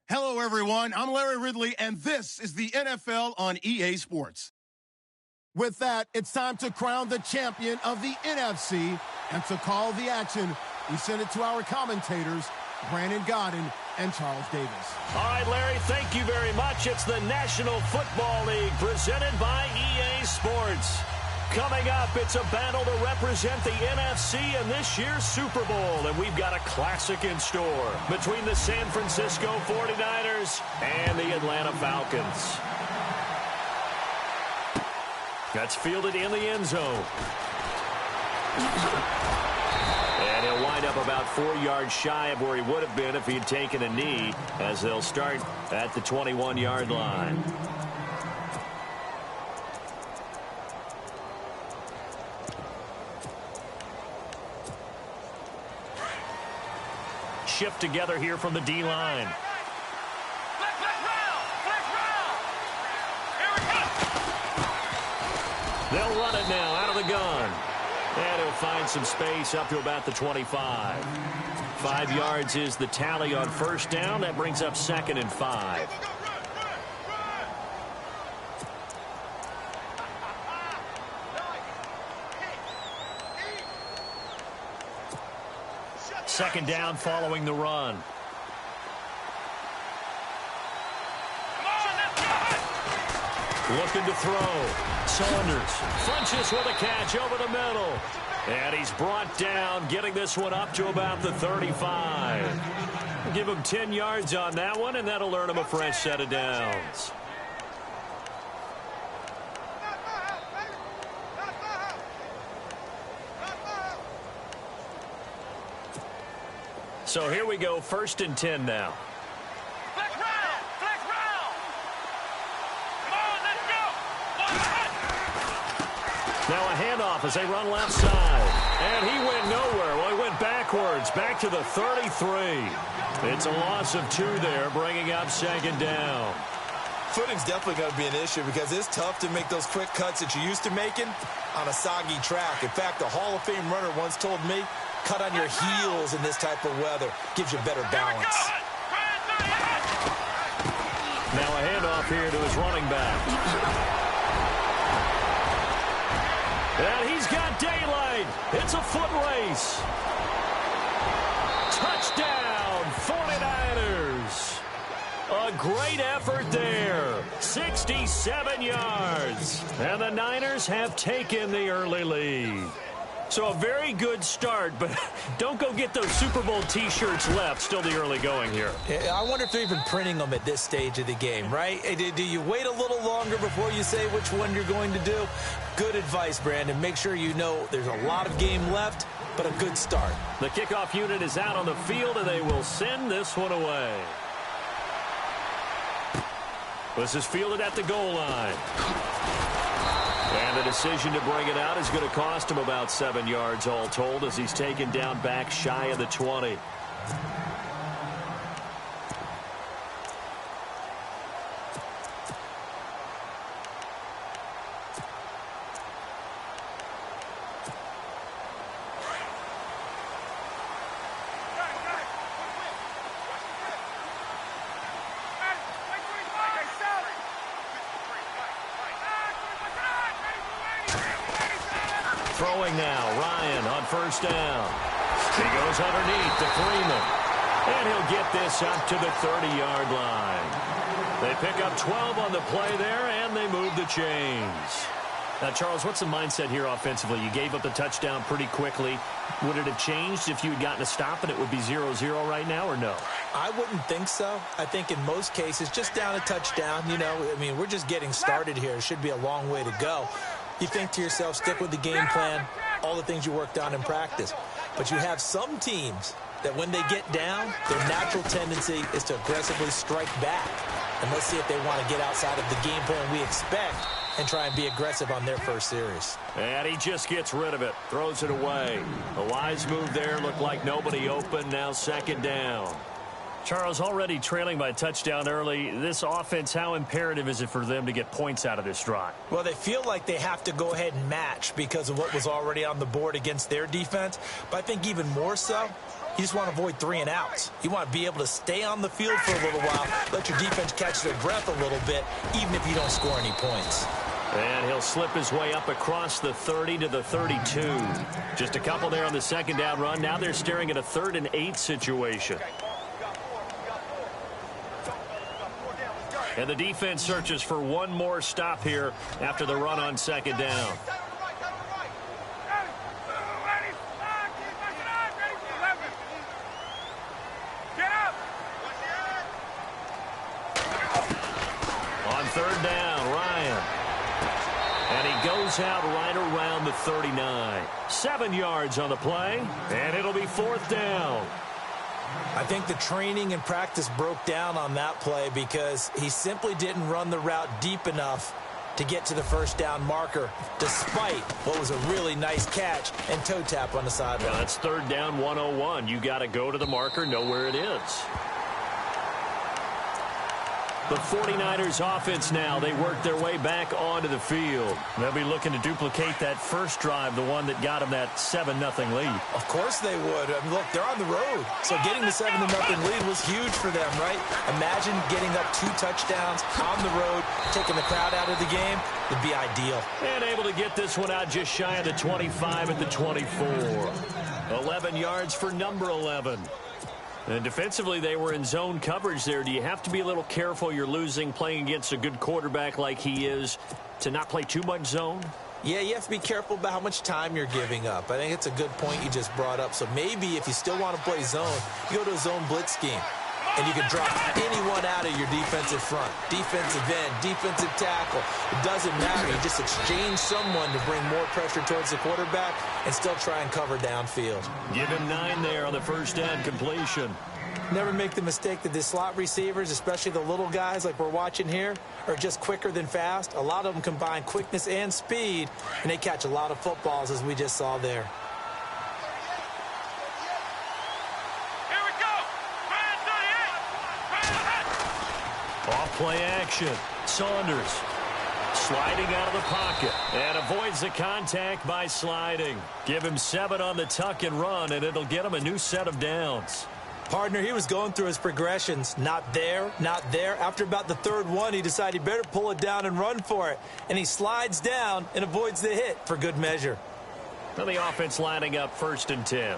Hello, everyone. I'm Larry Ridley, and this is the NFL on EA Sports. With that, it's time to crown the champion of the NFC, and to call the action, we send it to our commentators, Brandon Godden and Charles Davis. All right, Larry, thank you very much. It's the National Football League presented by EA Sports. Coming up, it's a battle to represent the NFC in this year's Super Bowl, and we've got a classic in store between the San Francisco 49ers and the Atlanta Falcons. That's fielded in the end zone. And he'll wind up about 4 yards shy of where he would have been if he had taken a knee, as they'll start at the 21-yard line. Shift together here from the D-line. They'll run it now out of the gun. And he'll find some space up to about the 25. 5 yards is the tally on first down. That brings up 2nd and 5. Second down following the run. Looking to throw. Saunders punches with a catch over the middle. And he's brought down, getting this one up to about the 35. Give him 10 yards on that one, and that'll earn him a fresh set of downs. So here we go, 1st and 10 now. Now a handoff as they run left side. And he went nowhere. Well, he went backwards, back to the 33. It's a loss of 2 there, bringing up 2nd down. Footing's definitely going to be an issue because it's tough to make those quick cuts that you're used to making on a soggy track. In fact, a Hall of Fame runner once told me, cut on your heels in this type of weather. Gives you better balance. Now a handoff here to his running back. And he's got daylight. It's a foot race. Touchdown, 49ers. A great effort there. 67 yards. And the Niners have taken the early lead. So a very good start, but don't go get those Super Bowl T-shirts left. Still the early going here. I wonder if they're even printing them at this stage of the game, right? Do you wait a little longer before you say which one you're going to do? Good advice, Brandon. Make sure you know there's a lot of game left, but a good start. The kickoff unit is out on the field, and they will send this one away. This is fielded at the goal line. And the decision to bring it out is going to cost him about 7 yards all told as he's taken down back shy of the 20. Throwing now, Ryan on first down. He goes underneath to Freeman. And he'll get this up to the 30-yard line. They pick up 12 on the play there, and they move the chains. Now, Charles, what's the mindset here offensively? You gave up the touchdown pretty quickly. Would it have changed if you had gotten a stop and it would be 0-0 right now, or no? I wouldn't think so. I think in most cases, just down a touchdown, you know, I mean, we're just getting started here. It should be a long way to go. You think to yourself, stick with the game plan, all the things you worked on in practice. But you have some teams that when they get down, their natural tendency is to aggressively strike back. And let's see if they want to get outside of the game plan we expect and try and be aggressive on their first series. And he just gets rid of it, throws it away. A wise move there, looked like nobody open, now 2nd down. Charles, already trailing by a touchdown early, this offense, how imperative is it for them to get points out of this drive? Well, they feel like they have to go ahead and match because of what was already on the board against their defense. But I think even more so, You just want to avoid 3 and outs. You want to be able to stay on the field for a little while, let your defense catch their breath a little bit, even if you don't score any points. And he'll slip his way up across the 30 to the 32. Just a couple there on the second down run. Now they're staring at a 3rd and 8 situation. And the defense searches for one more stop here after the run on second down. On 3rd down, Ryan. And he goes out right around the 39. 7 yards on the play, and it'll be 4th down. I think the training and practice broke down on that play because he simply didn't run the route deep enough to get to the first down marker, despite what was a really nice catch and toe tap on the sideline. Well, that's 3rd down 101. You got to go to the marker, know where it is. The 49ers offense now, they work their way back onto the field. They'll be looking to duplicate that first drive, the one that got them that 7-0 lead. Of course they would. I mean, look, they're on the road. So getting the 7-0 lead was huge for them, right? Imagine getting up 2 touchdowns on the road, taking the crowd out of the game. Would be ideal. And able to get this one out just shy of the 25 at the 24. 11 yards for number 11. And defensively, they were in zone coverage there. Do you have to be a little careful? You're losing, playing against a good quarterback like he is, to not play too much zone? Yeah, you have to be careful about how much time you're giving up. I think it's a good point you just brought up. So maybe if you still want to play zone, you go to a zone blitz scheme. And you can drop anyone out of your defensive front. Defensive end, defensive tackle. It doesn't matter. You just exchange someone to bring more pressure towards the quarterback and still try and cover downfield. Give him 9 there on the first down completion. Never make the mistake that the slot receivers, especially the little guys like we're watching here, are just quicker than fast. A lot of them combine quickness and speed, and they catch a lot of footballs, as we just saw there. Off-play action. Saunders sliding out of the pocket and avoids the contact by sliding. Give him 7 on the tuck and run, and it'll get him a new set of downs. Partner, he was going through his progressions. Not there, not there. After about the 3rd one, he decided he better pull it down and run for it. And he slides down and avoids the hit for good measure. Now the offense lining up 1st and 10.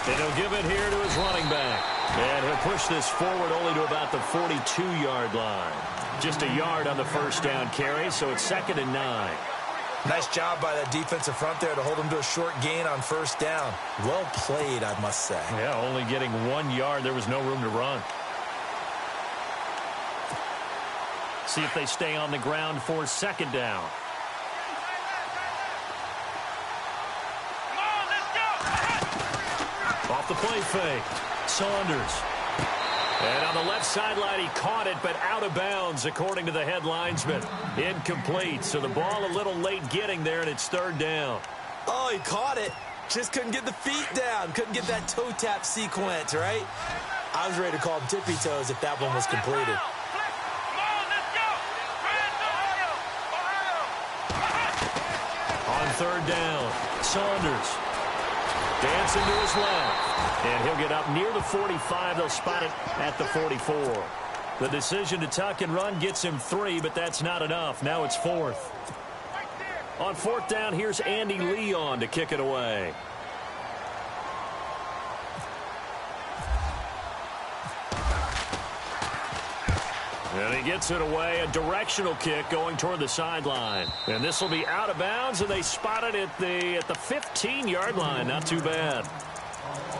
And he'll give it here to his running back. And he'll push this forward only to about the 42-yard line. Just a yard on the first down carry, so it's 2nd and 9. Nice job by that defensive front there to hold him to a short gain on first down. Well played, I must say. Yeah, only getting 1 yard. There was no room to run. See if they stay on the ground for 2nd down. Off the play fake. Saunders. And on the left sideline, he caught it, but out of bounds, according to the head linesman. Incomplete, so the ball a little late getting there, and it's 3rd down. Oh, he caught it. Just couldn't get the feet down. Couldn't get that toe tap sequence, right? I was ready to call him tippy toes if that one was completed. On 3rd down, Saunders. Dancing to his left. And he'll get up near the 45. They'll spot it at the 44. The decision to tuck and run gets him 3, but that's not enough. Now it's 4th. On 4th down, here's Andy Leon to kick it away. And he gets it away, a directional kick going toward the sideline. And this will be out of bounds, and they spot it at the 15-yard line. Not too bad.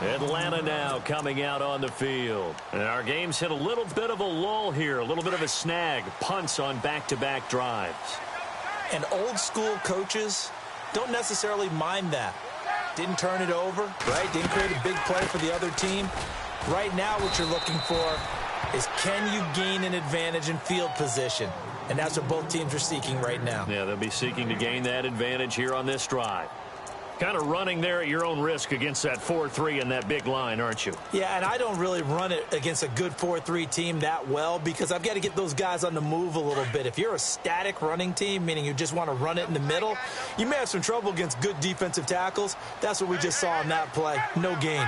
Atlanta now coming out on the field. And our game's hit a little bit of a lull here, a little bit of a snag. Punts on back-to-back drives. And old-school coaches don't necessarily mind that. Didn't turn it over, right? Didn't create a big play for the other team. Right now what you're looking for is, can you gain an advantage in field position? And that's what both teams are seeking right now. Yeah, they'll be seeking to gain that advantage here on this drive. Kind of running there at your own risk against that 4-3 and that big line, aren't you? Yeah, and I don't really run it against a good 4-3 team that well because I've got to get those guys on the move a little bit. If you're a static running team, meaning you just want to run it in the middle, you may have some trouble against good defensive tackles. That's what we just saw in that play. No gain.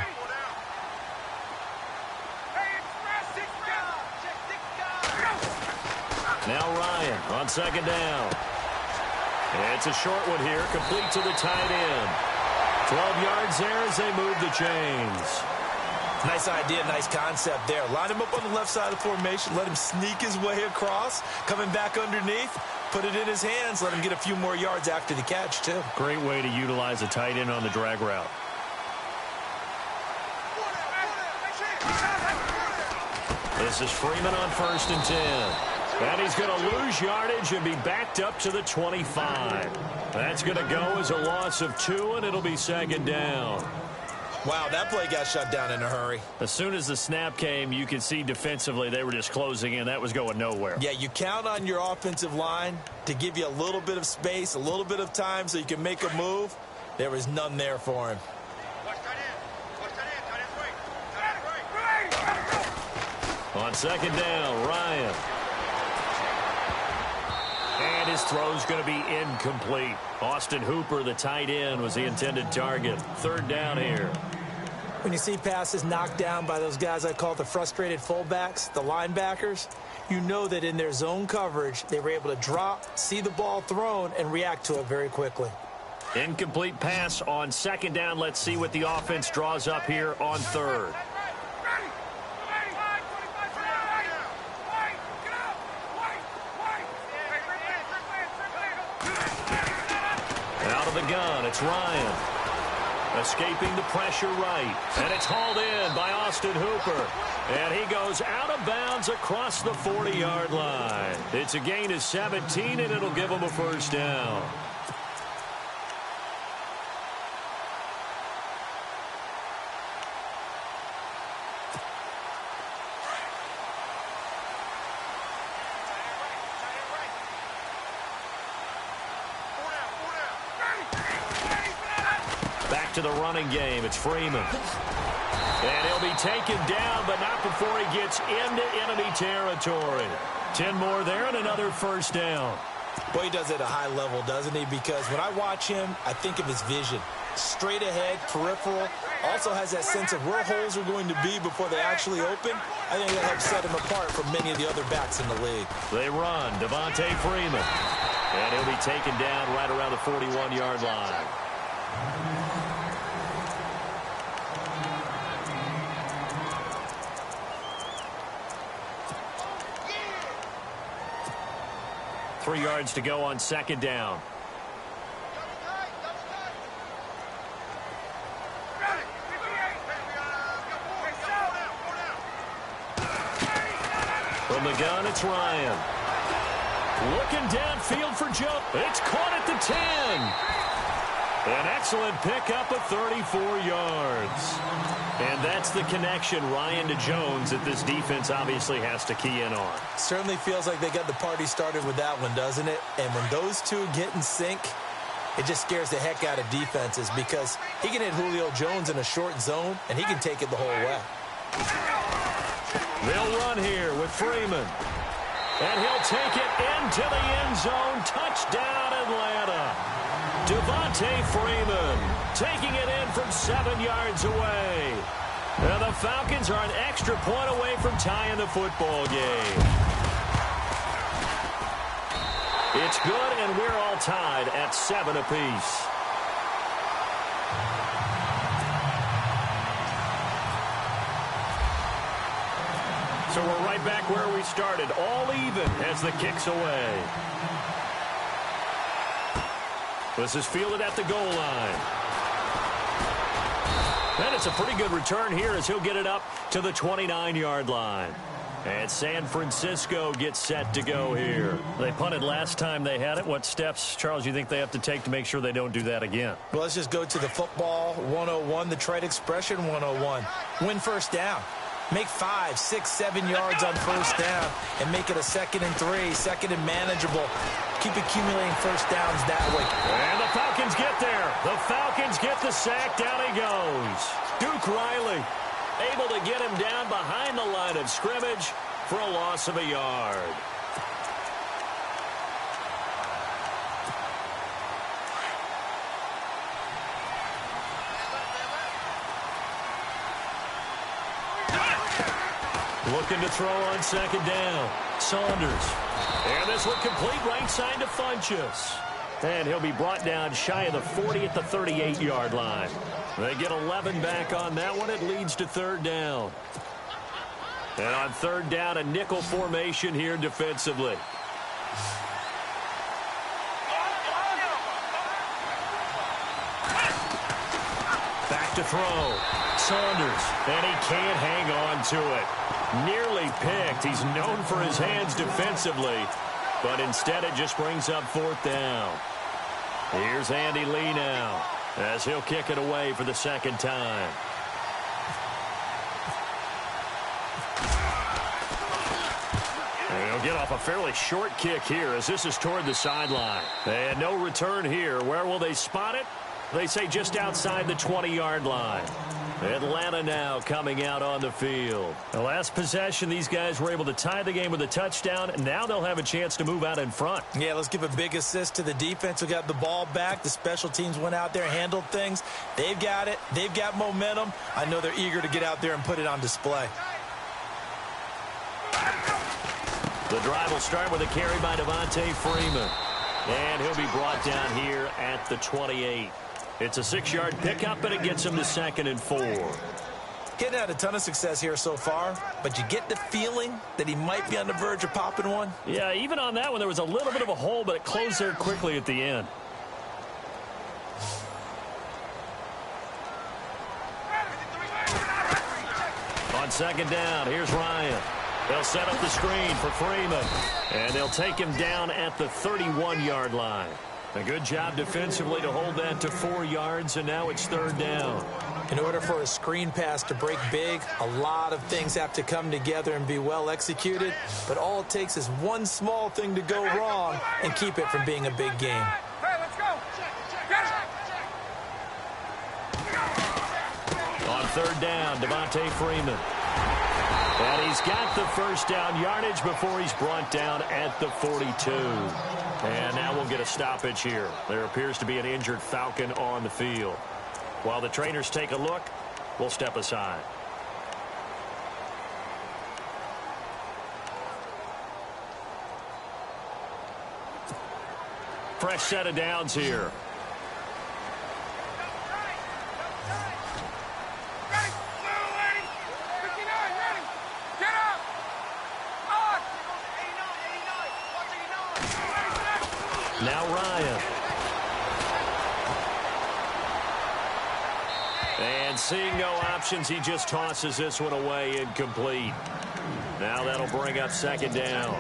Now Ryan on second down. It's a short one here, complete to the tight end. 12 yards there as they move the chains. Nice idea, nice concept there. Line him up on the left side of the formation, let him sneak his way across, coming back underneath, put it in his hands, let him get a few more yards after the catch, too. Great way to utilize a tight end on the drag route. This is Freeman on 1st and 10. And he's going to lose yardage and be backed up to the 25. That's going to go as a loss of 2, and it'll be 2nd down. Wow, that play got shut down in a hurry. As soon as the snap came, you could see defensively they were just closing in. That was going nowhere. Yeah, you count on your offensive line to give you a little bit of space, a little bit of time so you can make a move. There was none there for him. On 2nd down, Ryan. And his throw's going to be incomplete. Austin Hooper, the tight end, was the intended target. 3rd down here. When you see passes knocked down by those guys I call the frustrated fullbacks, the linebackers, you know that in their zone coverage, they were able to drop, see the ball thrown, and react to it very quickly. Incomplete pass on 2nd down. Let's see what the offense draws up here on 3rd. Out of the gun, it's Ryan. Escaping the pressure right. And it's hauled in by Austin Hooper. And he goes out of bounds across the 40-yard line. It's a gain of 17, and it'll give him a 1st down. To the running game, it's Freeman. And he'll be taken down, but not before he gets into enemy territory. 10 more there and another 1st down. Boy, he does it at a high level, doesn't he? Because when I watch him, I think of his vision. Straight ahead, peripheral. Also has that sense of where holes are going to be before they actually open. I think that helps set him apart from many of the other backs in the league. They run. Devontae Freeman. And he'll be taken down right around the 41-yard line. Three yards to go on 2nd down. From the gun, it's Ryan. Looking downfield for Joe. It's caught at the 10. An excellent pickup of 34 yards. And that's the connection, Ryan to Jones, that this defense obviously has to key in on. Certainly feels like they got the party started with that one, doesn't it? And when those two get in sync, it just scares the heck out of defenses because he can hit Julio Jones in a short zone, and he can take it the whole way. They'll run here with Freeman. And he'll take it into the end zone. Touchdown, Atlanta. Devontae Freeman taking it in from 7 yards away. And the Falcons are an extra point away from tying the football game. It's good, and we're all tied at 7 apiece. So we're right back where we started, all even as the kick's away. This is fielded at the goal line. And it's a pretty good return here as he'll get it up to the 29-yard line. And San Francisco gets set to go here. They punted last time they had it. What steps, Charles, you think they have to take to make sure they don't do that again? Well, let's just go to the football 101, the trade expression 101. Win 1st down. Make 5, 6, 7 yards on 1st down and make it a 2nd and 3, 2nd and manageable. keep accumulating first downs that way. And the Falcons get there. The Falcons get the sack. Down he goes. Duke Riley able to get him down behind the line of scrimmage for a loss of a yard. Looking to throw on second down. Saunders. And this one complete right side to Funchess. And he'll be brought down shy of the 40 at the 38-yard line. They get 11 back on that one. It leads to third down. And on third down, a nickel formation here defensively. Back to throw. Saunders. And he can't hang on to it. Nearly picked. He's known for his hands defensively, but instead it just brings up fourth down. Here's Andy Lee now as he'll kick it away for the second time. And he'll get off a fairly short kick here as this is toward the sideline. And no return here. Where will they spot it? They say just outside the 20-yard line. Atlanta now coming out on the field. The last possession, these guys were able to tie the game with a touchdown, and now they'll have a chance to move out in front. Yeah, let's give a big assist to the defense who got the ball back. The special teams went out there, handled things. They've got it. They've got momentum. I know they're eager to get out there and put it on display. The drive will start with a carry by Devontae Freeman. And he'll be brought down here at the 28. It's a 6-yard pickup, and it gets him to 2nd and 4. Getting had a ton of success here so far, but you get the feeling that he might be on the verge of popping one. Yeah, even on that one, there was a little bit of a hole, but it closed there quickly at the end. On second down, here's Ryan. They'll set up the screen for Freeman, and they'll take him down at the 31-yard line. A good job defensively to hold that to 4 yards, and now it's third down. In order for a screen pass to break big, a lot of things have to come together and be well executed, but all it takes is one small thing to go wrong and keep it from being a big game. Hey, let's go. On third down, Devontae Freeman. And he's got the first down yardage before he's brought down at the 42. And now we'll get a stoppage here. There appears to be an injured Falcon on the field. While the trainers take a look, we'll step aside. Fresh set of downs here. Now Ryan. And seeing no options, he just tosses this one away incomplete. Now that'll bring up second down.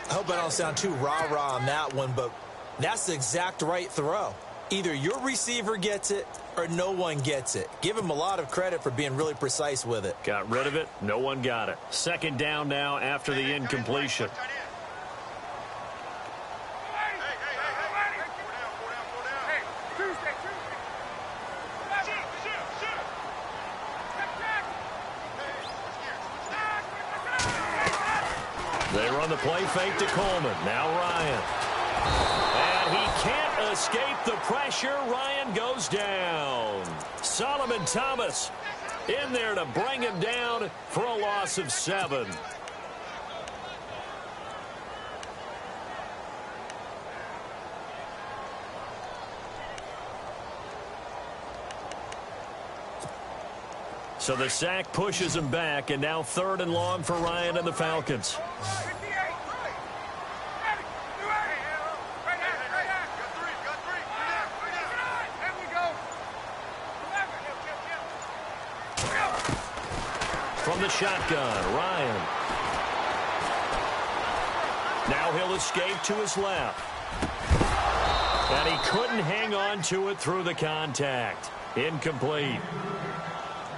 I hope I don't sound too rah-rah on that one, but that's the exact right throw. Either your receiver gets it or no one gets it. Give him a lot of credit for being really precise with it. Got rid of it. No one got it. Second down now after the incompletion. They run the play fake to Coleman. Now Ryan. And he can't escape the pressure. Ryan goes down. Solomon Thomas in there to bring him down for a loss of 7. So the sack pushes him back, and now third and long for Ryan and the Falcons. From the shotgun, Ryan. Now he'll escape to his left. And he couldn't hang on to it through the contact. Incomplete.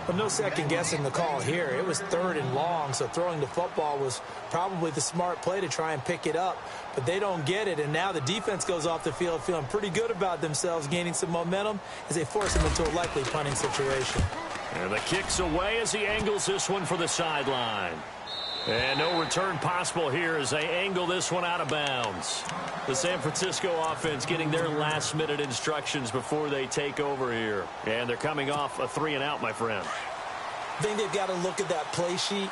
But no second guessing the call here. It was 3rd and long, so throwing the football was probably the smart play to try and pick it up. But they don't get it, and now the defense goes off the field feeling pretty good about themselves, gaining some momentum as they force them into a likely punting situation. And the kick's away as he angles this one for the sideline. And no return possible here as they angle this one out of bounds. The San Francisco offense getting their last-minute instructions before they take over here. And they're coming off a 3-and-out, my friend. I think they've got to look at that play sheet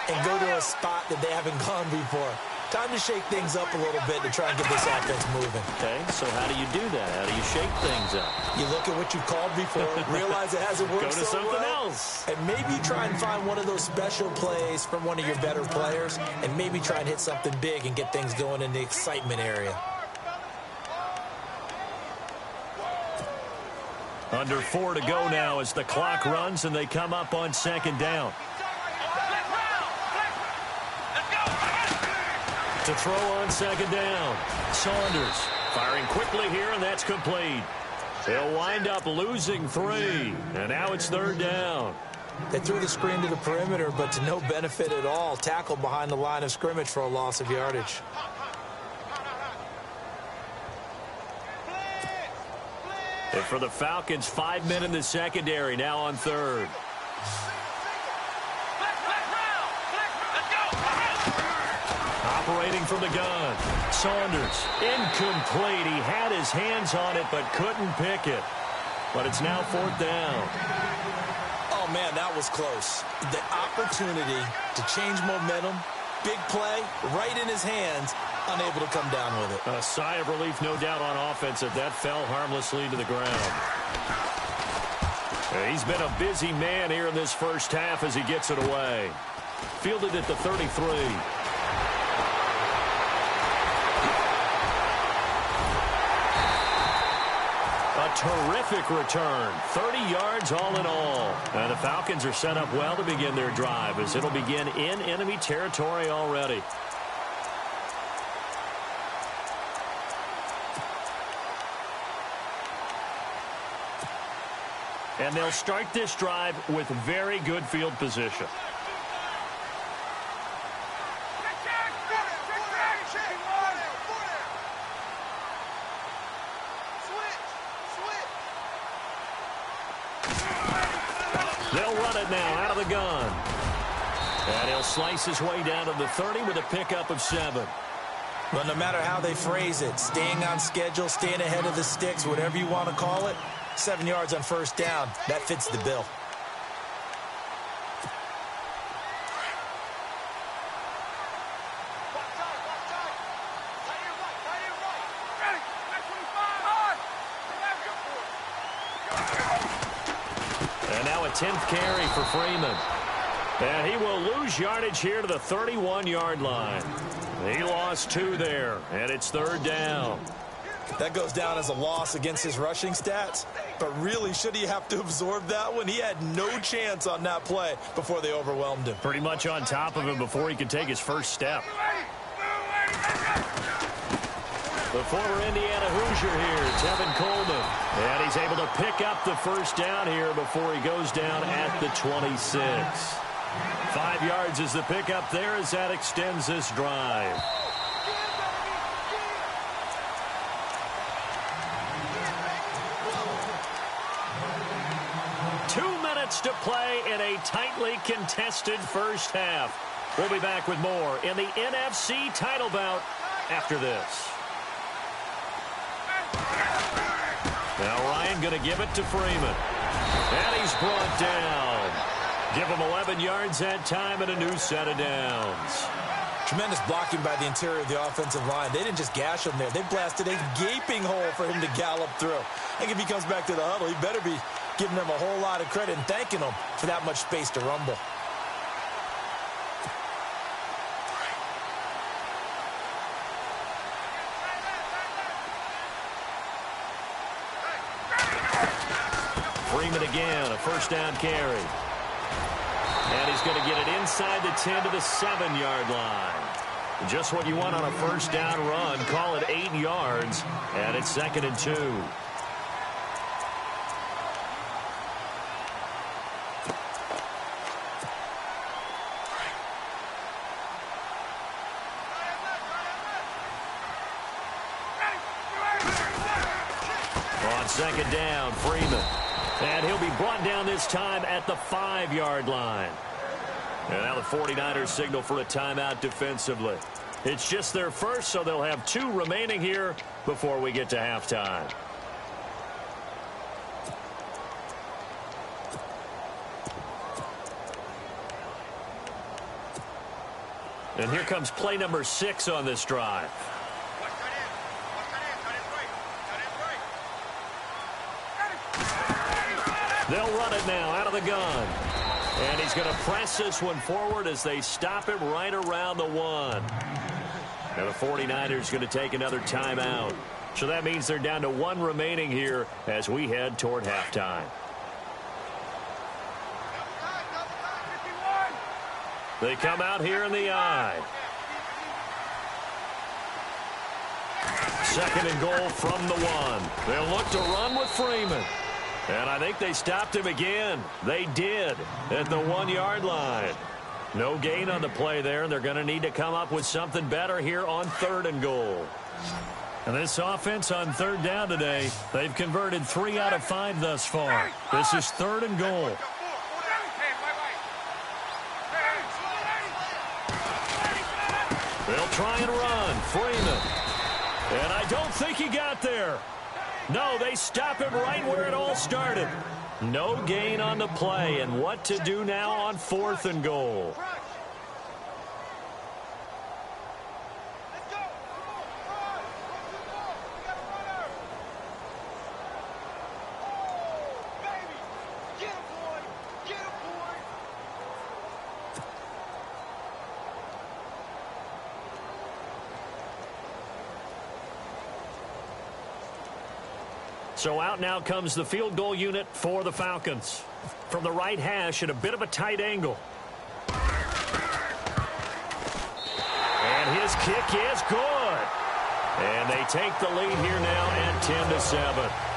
and go to a spot that they haven't gone before. Time to shake things up a little bit to try and get this offense moving. Okay, so how do you do that? How do you shake things up? You look at what you've called before, realize it hasn't worked Go to so something well, else. and maybe try and find one of those special plays from one of your better players, and maybe try and hit something big and get things going in the excitement area. Under 4 to go now as the clock runs and they come up on 2nd down. To throw on 2nd down. Saunders firing quickly here, and that's complete. They'll wind up losing 3, and now it's 3rd down. They threw the screen to the perimeter, but to no benefit at all. Tackled behind the line of scrimmage for a loss of yardage. And for the Falcons, 5 men in the secondary, now on 3rd. Operating from the gun. Saunders, incomplete. He had his hands on it but couldn't pick it. But it's now 4th down. Oh, man, that was close. The opportunity to change momentum, big play, right in his hands, unable to come down with it. A sigh of relief, no doubt, on offense if that fell harmlessly to the ground. He's been a busy man here in this first half as he gets it away. Fielded at the 33. A terrific return. 30 yards all in all. And the Falcons are set up well to begin their drive as it'll begin in enemy territory already. And they'll start this drive with very good field position. They'll run it now out of the gun. And he'll slice his way down to the 30 with a pickup of 7. But no matter how they phrase it, staying on schedule, staying ahead of the sticks, whatever you want to call it, 7 yards on 1st down, that fits the bill. And now a 10th carry for Freeman. And he will lose yardage here to the 31-yard line. He lost 2 there, and it's 3rd down. That goes down as a loss against his rushing stats. But really, should he have to absorb that one? He had no chance on that play before they overwhelmed him. Pretty much on top of him before he could take his first step. The former Indiana Hoosier here, Tevin Coleman. And he's able to pick up the 1st down here before he goes down at the 26. 5 yards is the pickup there as that extends this drive. To play in a tightly contested first half. We'll be back with more in the NFC title bout after this. Now Ryan going to give it to Freeman. And he's brought down. Give him 11 yards that time and a new set of downs. Tremendous blocking by the interior of the offensive line. They didn't just gash him there. They blasted a gaping hole for him to gallop through. I think if he comes back to the huddle, he better be giving them a whole lot of credit and thanking them for that much space to rumble. Freeman again, a 1st down carry. And he's going to get it inside the 10 to the 7-yard line. Just what you want on a 1st down run. Call it 8 yards, and it's 2nd and 2. On second down, Freeman. And he'll be brought down this time at the 5-yard line. And now the 49ers signal for a timeout defensively. It's just their first, so they'll have 2 remaining here before we get to halftime. And here comes play number 6 on this drive. They'll run it now out of the gun. And he's going to press this one forward as they stop him right around the 1. And the 49ers going to take another timeout. So that means they're down to 1 remaining here as we head toward halftime. They come out here in the I. Second and goal from the 1. They'll look to run with Freeman. And I think they stopped him again. They did at the 1-yard line. No gain on the play there, and they're going to need to come up with something better here on 3rd and goal. And this offense on 3rd down today, they've converted 3 out of 5 thus far. This is 3rd and goal. They'll try and run. Freeman. And I don't think he got there. No, they stop him right where it all started. No gain on the play, and what to do now on 4th and goal. So out now comes the field goal unit for the Falcons. From the right hash at a bit of a tight angle. And his kick is good. And they take the lead here now at 10-7.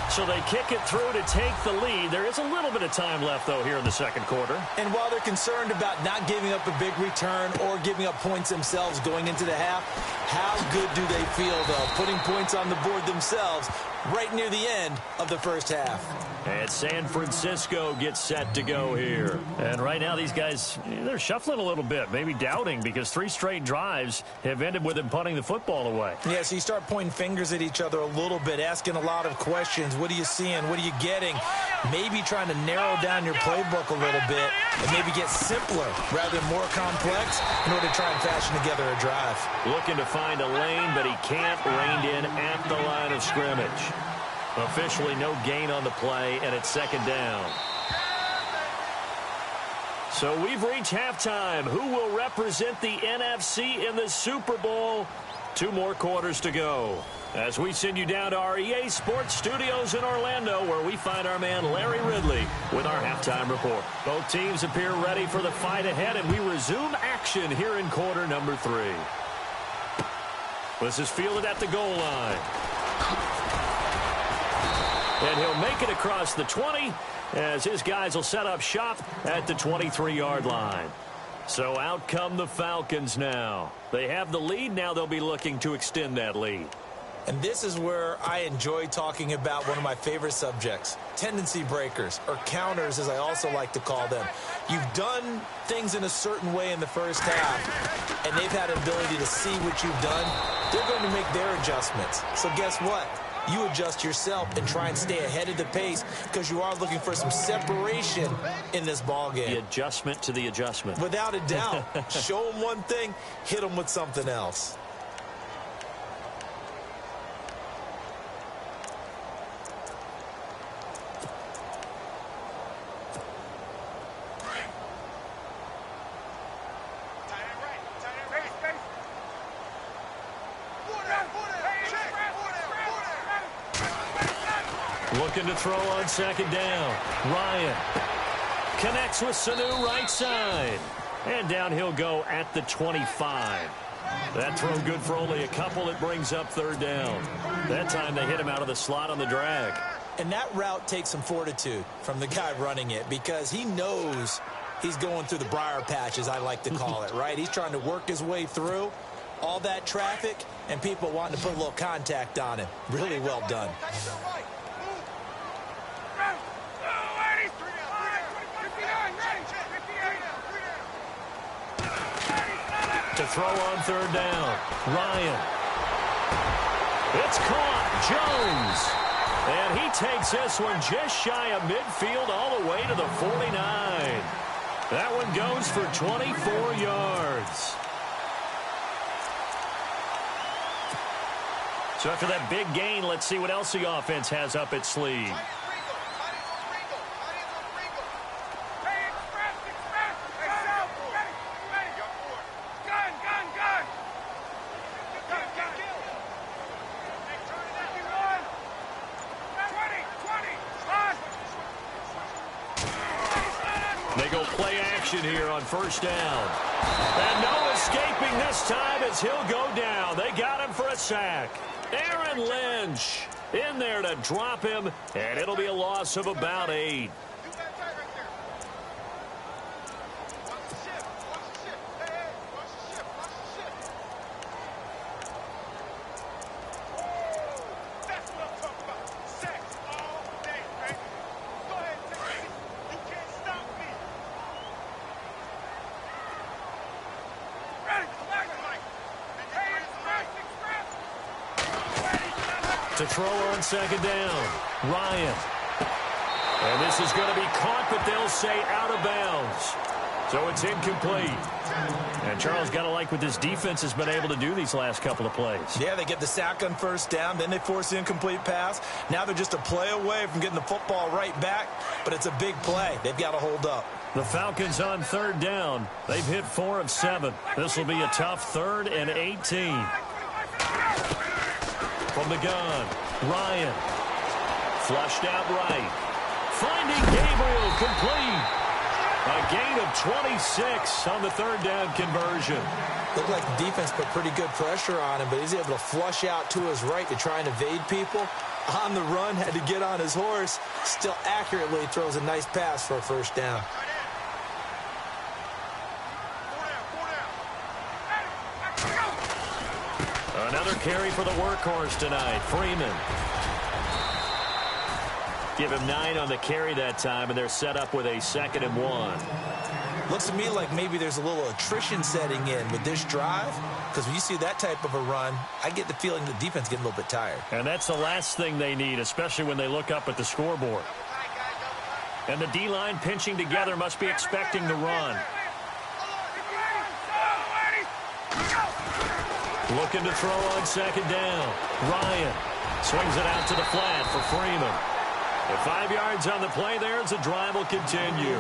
So they kick it through to take the lead. There is a little bit of time left, though, here in the second quarter. And while they're concerned about not giving up a big return or giving up points themselves going into the half, how good do they feel, though, putting points on the board themselves right near the end of the first half? And San Francisco gets set to go here. And right now these guys, they're shuffling a little bit, maybe doubting, because 3 straight drives have ended with them punting the football away. Yeah, so you start pointing fingers at each other a little bit, asking a lot of questions. What are you seeing? What are you getting? Maybe trying to narrow down your playbook a little bit and maybe get simpler rather than more complex in order to try and fashion together a drive. Looking to find a lane, but he can't rein in at the line of scrimmage. Officially no gain on the play, and it's second down. So we've reached halftime. Who will represent the NFC in the Super Bowl? 2 more quarters to go as we send you down to our EA Sports Studios in Orlando, where we find our man Larry Ridley with our halftime report. Both teams appear ready for the fight ahead, and we resume action here in quarter number 3. This is fielded at the goal line. And he'll make it across the 20 as his guys will set up shop at the 23-yard line. So out come the Falcons now. They have the lead. Now they'll be looking to extend that lead. And this is where I enjoy talking about one of my favorite subjects, tendency breakers, or counters as I also like to call them. You've done things in a certain way in the first half, and they've had an ability to see what you've done. They're going to make their adjustments. So guess what? You adjust yourself and try and stay ahead of the pace because you are looking for some separation in this ball game. The adjustment to the adjustment. Without a doubt. Show them one thing, hit them with something else. Looking to throw on second down. Ryan connects with Sanu right side. And down he'll go at the 25. That throw good for only a couple. It brings up third down. That time they hit him out of the slot on the drag. And that route takes some fortitude from the guy running it because he knows he's going through the briar patch, as I like to call it, right? He's trying to work his way through all that traffic and people wanting to put a little contact on him. Really well done. To throw on third down. Ryan. It's caught. Jones. And he takes this one just shy of midfield all the way to the 49. That one goes for 24 yards. So after that big gain, let's see what else the offense has up its sleeve. They go play action here on first down. And no escaping this time as he'll go down. They got him for a sack. Aaron Lynch in there to drop him, and it'll be a loss of about 8. To throw on second down, Ryan. And this is going to be caught, but they'll say out of bounds. So it's incomplete. And Charles, got to like what this defense has been able to do these last couple of plays. Yeah, they get the sack on first down, then they force the incomplete pass. Now they're just a play away from getting the football right back, but it's a big play. They've got to hold up. The Falcons on third down. They've hit 4 of 7. This will be a tough 3rd and 18. From the gun, Ryan. Flushed out right. Finding Gabriel complete. A gain of 26 on the 3rd down conversion. Looked like the defense put pretty good pressure on him, but he's able to flush out to his right to try and evade people. On the run, had to get on his horse. Still accurately throws a nice pass for a first down. Another carry for the workhorse tonight, Freeman. Give him 9 on the carry that time, and they're set up with a 2nd and 1. Looks to me like maybe there's a little attrition setting in with this drive, because when you see that type of a run, I get the feeling the defense getting a little bit tired. And that's the last thing they need, especially when they look up at the scoreboard. And the D-line pinching together must be expecting the run. Looking to throw on second down. Ryan swings it out to the flat for Freeman. And 5 yards on the play there as the drive will continue.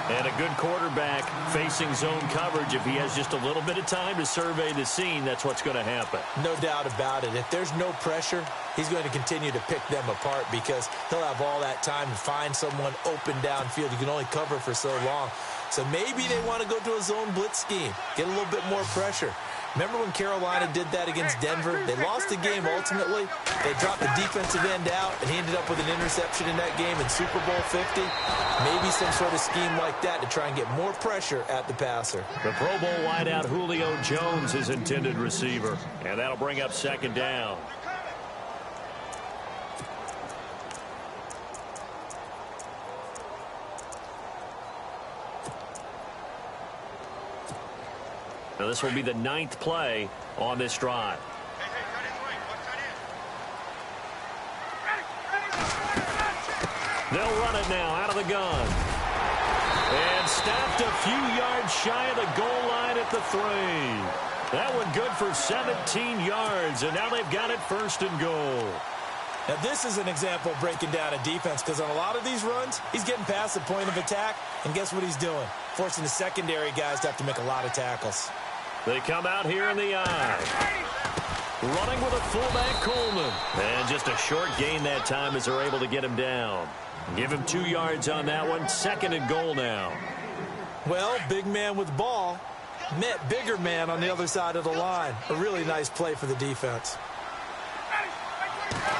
And a good quarterback facing zone coverage. If he has just a little bit of time to survey the scene, that's what's going to happen. No doubt about it. If there's no pressure, he's going to continue to pick them apart because he'll have all that time to find someone open downfield. You can only cover for so long. So maybe they want to go to a zone blitz scheme, get a little bit more pressure. Remember when Carolina did that against Denver? They lost the game ultimately. They dropped the defensive end out, and he ended up with an interception in that game in Super Bowl 50. Maybe some sort of scheme like that to try and get more pressure at the passer. The Pro Bowl wideout Julio Jones is intended receiver, and that'll bring up second down. Now this will be the 9th play on this drive. They'll run it now out of the gun. And stopped a few yards shy of the goal line at the 3. That one good for 17 yards, and now they've got it 1st and goal. Now this is an example of breaking down a defense because on a lot of these runs, he's getting past the point of attack, and guess what he's doing? Forcing the secondary guys to have to make a lot of tackles. They come out here in the eye. Running with a fullback, Coleman. And just a short gain that time as they're able to get him down. Give him 2 yards on that one. 2nd and goal now. Well, big man with ball met bigger man on the other side of the line. A really nice play for the defense.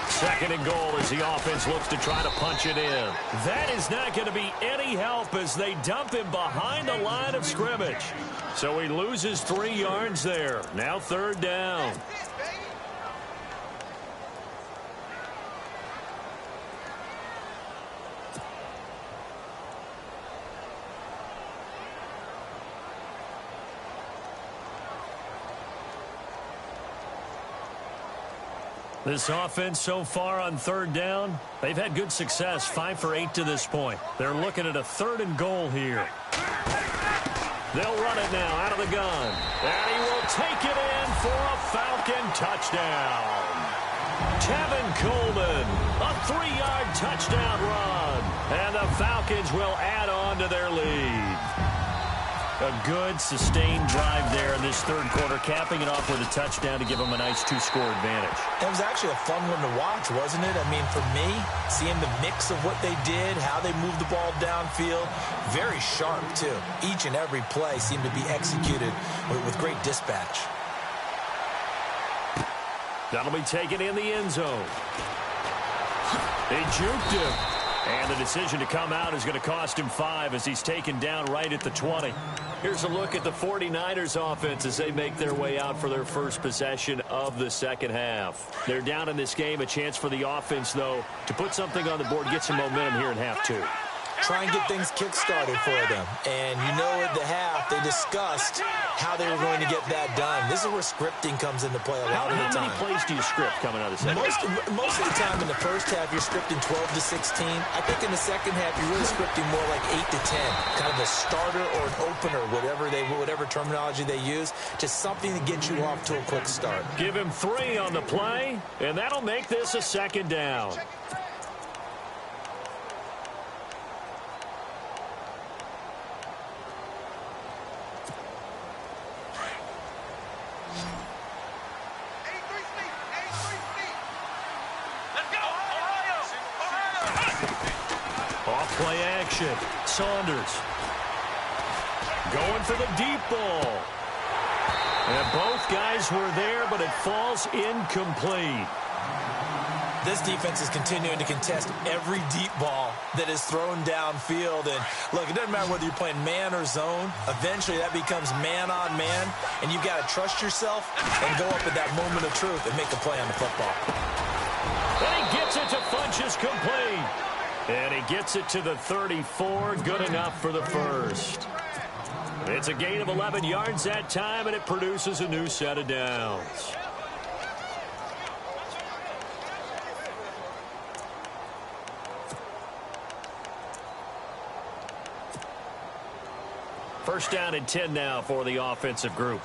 2nd and goal as the offense looks to try to punch it in. That is not going to be any help as they dump him behind the line of scrimmage. So he loses 3 yards there. Now 3rd down. This offense so far on third down, they've had good success, 5 for 8 to this point. They're looking at a 3rd and goal here. They'll run it now out of the gun. And he will take it in for a Falcon touchdown. Tevin Coleman, a 3-yard touchdown run. And the Falcons will add on to their lead. A good, sustained drive there in this third quarter, capping it off with a touchdown to give them a nice 2-score advantage. It was actually a fun one to watch, wasn't it? I mean, for me, seeing the mix of what they did, how they moved the ball downfield, very sharp, too. Each and every play seemed to be executed with great dispatch. That'll be taken in the end zone. They juked him. And the decision to come out is going to cost him 5 as he's taken down right at the 20. Here's a look at the 49ers offense as they make their way out for their first possession of the second half. They're down in this game. A chance for the offense, though, to put something on the board, get some momentum here in half 2. Try and get things kick-started for them. And you know at the half, they discussed how they were going to get that done. This is where scripting comes into play a lot of the time. How many plays do you script coming out of the second half? Most of the time in the first half, you're scripting 12 to 16. I think in the second half, you're really scripting more like 8 to 10. Kind of a starter or an opener, whatever terminology they use, just something to get you off to a quick start. Give him 3 on the play, and that'll make this a second down. Play action. Saunders going for the deep ball. And both guys were there, but it falls incomplete. This defense is continuing to contest every deep ball that is thrown downfield. And, look, it doesn't matter whether you're playing man or zone. Eventually, that becomes man on man. And you've got to trust yourself and go up at that moment of truth and make a play on the football. And he gets it to Funchess complete. And he gets it to the 34. Good enough for the first. It's a gain of 11 yards that time, and it produces a new set of downs. First down and 10 now for the offensive group.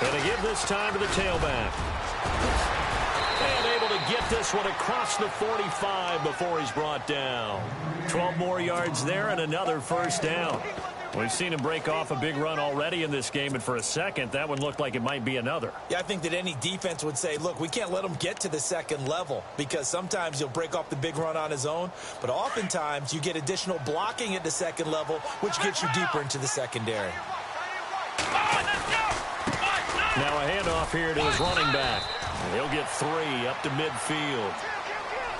And they give this time to the tailback. And able to get this one across the 45 before he's brought down. 12 more yards there and another first down. We've seen him break off a big run already in this game, and for a second, that one looked like it might be another. Yeah, I think that any defense would say, look, we can't let him get to the second level because sometimes he'll break off the big run on his own, but oftentimes you get additional blocking at the second level, which gets you deeper into the secondary. Now a handoff here to his running back. He'll get 3 up to midfield.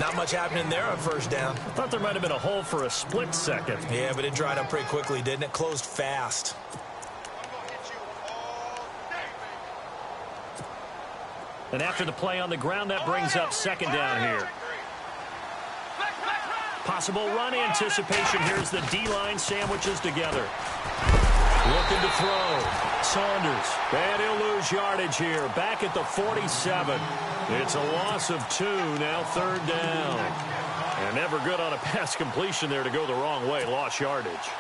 Not much happening there on first down. I thought there might have been a hole for a split second. Yeah, but it dried up pretty quickly, didn't it? Closed fast. And after the play on the ground, that brings up second down here. Possible run anticipation. Here's the D-line sandwiches together. Looking to throw. Saunders. And he'll lose yardage here. Back at the 47. It's a loss of 2. Now third down. And never good on a pass completion there to go the wrong way. Lost yardage.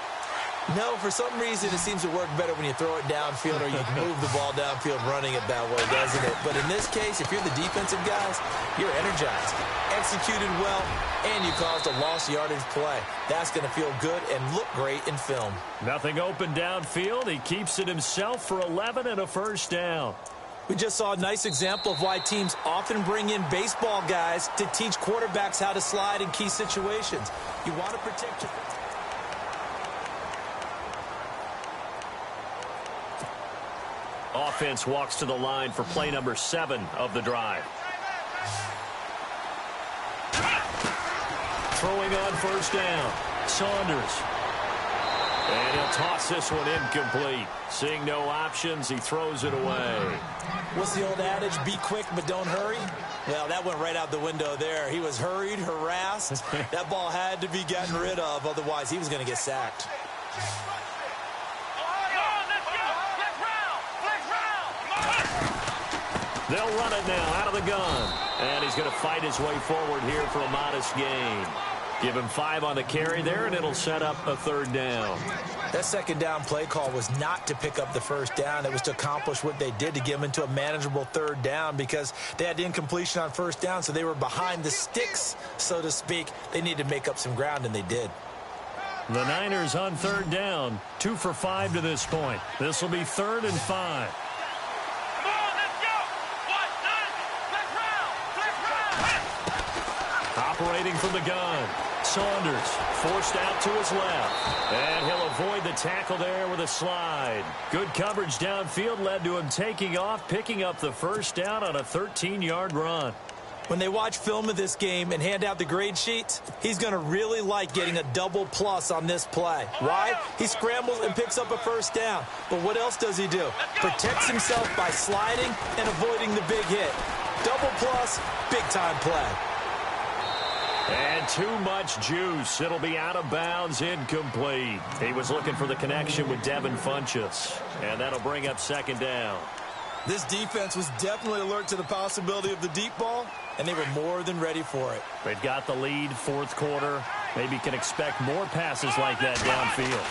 No, for some reason it seems to work better when you throw it downfield or you move the ball downfield running it that way, doesn't it? But in this case, if you're the defensive guys, you're energized, executed well, and you caused a lost yardage play. That's going to feel good and look great in film. Nothing open downfield. He keeps it himself for 11 and a first down. We just saw a nice example of why teams often bring in baseball guys to teach quarterbacks how to slide in key situations. You want to protect your... Offense walks to the line for play number 7 of the drive. Throwing on first down. Saunders. And he'll toss this one incomplete. Seeing no options, he throws it away. What's the old adage? Be quick, but don't hurry. Well, that went right out the window there. He was hurried, harassed. That ball had to be gotten rid of, otherwise he was going to get sacked. They'll run it now out of the gun. And he's going to fight his way forward here for a modest gain. Give him 5 on the carry there, and it'll set up a 3rd down. That 2nd down play call was not to pick up the 1st down. It was to accomplish what they did, to get them into a manageable 3rd down, because they had incompletion on 1st down, so they were behind the sticks, so to speak. They needed to make up some ground, and they did. The Niners on 3rd down, 2 for 5 to this point. This will be 3rd and 5. Operating from the gun. Saunders forced out to his left. And he'll avoid the tackle there with a slide. Good coverage downfield led to him taking off, picking up the 1st down on a 13-yard run. When they watch film of this game and hand out the grade sheets, he's going to really like getting a double plus on this play. Why? He scrambles and picks up a 1st down. But what else does he do? Protects himself by sliding and avoiding the big hit. Double plus, big-time play. And too much juice. It'll be out of bounds, incomplete. He was looking for the connection with Devin Funchess. And that'll bring up 2nd down. This defense was definitely alert to the possibility of the deep ball, and they were more than ready for it. They've got the lead, 4th quarter. Maybe can expect more passes like that downfield.